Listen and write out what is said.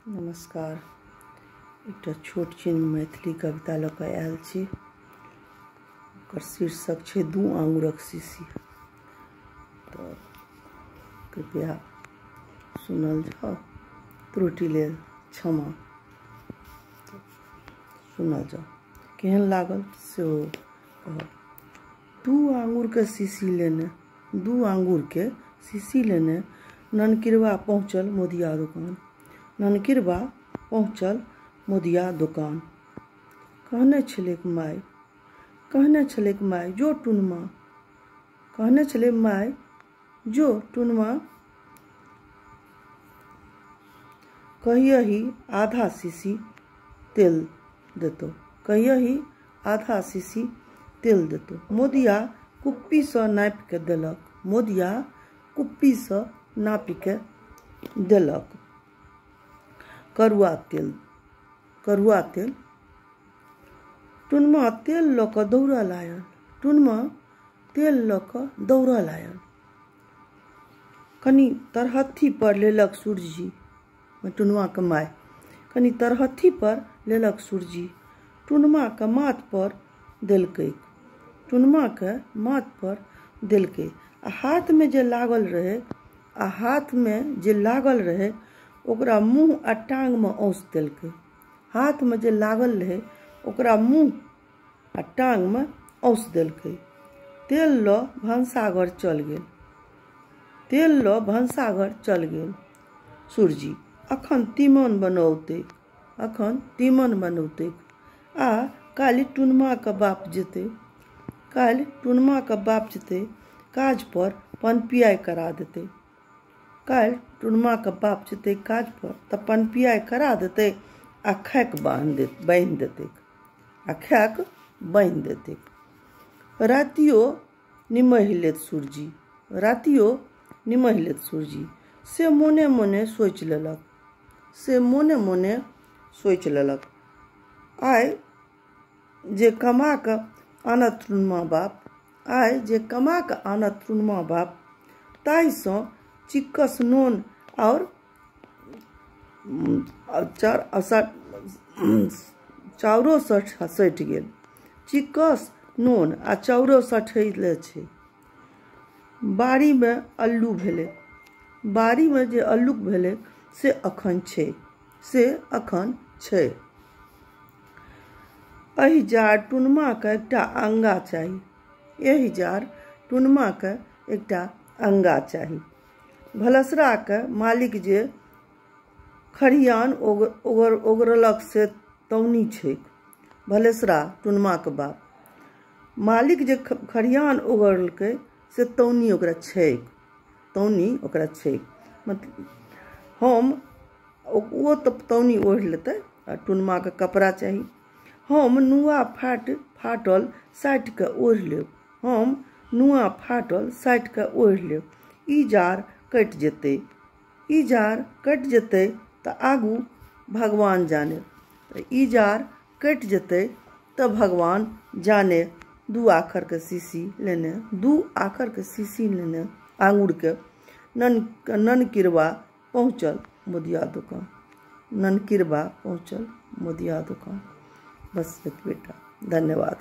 नमस्कार। एक छोट छिन मैथिली कविता लऽ कऽ आयल छी। ओकर शीर्षक छै दू आंगुरक शीशी। तो कृपया सुनल जाओ, त्रुटि लेल क्षमा। सुनल जाओ, केहन लागल से कहब। दू आंगुर के शीशी लेने, दू आंगुर के शीशी लेने ननकिरवा पहुँचल मोदिया दुकान। ननकिरवा पहुँचल मोदिया दुकान। कहने छलैक माय जो टुनमा, कहने छलै माय जो टुनमा, कहियहि आधा शीशी तेल देतो, कहियहि आधा शीशी तेल देतो। मोदिया कुप्पी सँ नापि के देलक, मोदिया कुप्पी सँ नापि के देलक। करुआ तेल टुनमा तेल लऽ कऽ दौड़ल आयल, टुनमा तेल लऽ कऽ दौड़ल आयल। कनी तरहत्थी पर लेलक सूरजी, टुनमा के माय कनी तरहत्थी पर लेलक सूरजी। टुनमा के माथ पर देलकै, टुनमा के माथ पर देलकै। आ हाथ में जे लागल रहे ओकरा मुँह आ टांग में औंस देलकै। हाथ में जे लागल रहे ओकरा मुँह आ टांग में औंस देलकै। तेल लऽ भनसाघर चल गेल, तेल लऽ भनसाघर चल गेल। सूरजी अखन तीमन बनौतैक, अखन तीमन बनौतैक। आ काल्हि टुनमा के बाप जेतै, काल्हि टुनमा के बाप जेतै काज पर पनपियाइ करा देतै। काल्हि टुनमा के बाप जेतै काज पर तऽ पनपियाइ करा देतै आ खैक बान्हि देतैक, आ खैक बान्हि देतैक। रातियो निमहि लेत सूरजी, रातियो निमहि लेत सूरजी। से मोने मोने सोचि लेलक, से मोने मोने सोचि लेलक। आइ जे कमा कऽ आनत टुनमा बाप, आइ जे कमा कऽ आनत टुनमा बाप, ताहि सँ चिक्कस नोन और चाउरो सटि गेल। चिक्कस नोन आ चाउरो सठैले छै। बाड़ी में अल्लू भेलै, बाड़ी में जे अल्लू भेलै से अखन छै, से अखन छै। एहि जार टुनमा के एकटा अंगा चाही, एहि जार टुनमा के एकटा अंगा चाही। भलसरा के मालिक जे खरियान ओगरलक से तौनी छैक। भलसरा टुनमा के बाप, मालिक जे खरियान ओगरलकै से तौनी ओकरा छैक, तौनी ओकरा छैक। मतलब वो तो तौनी ओढ़ि लेतै आ टुनमा के कपड़ा चाही। हम नुआ फाटल साटि के ओढ़ि लेब, हम नुआ फाटल साटि के ओढ़ि लेब। ई जार कटि जेतै, ई जार कटि जेतै तऽ आगू भगवान जाने। ई जार कटि जेतै तऽ भगवान जाने। दू आखर के शीशी लेने, दू आखर के शीशी लेने आंगूर के ननकिरवा पहुँचल मोदिया दुकान, ननकिरवा पहुँचल मोदिया दुकान। बस बेटा, धन्यवाद।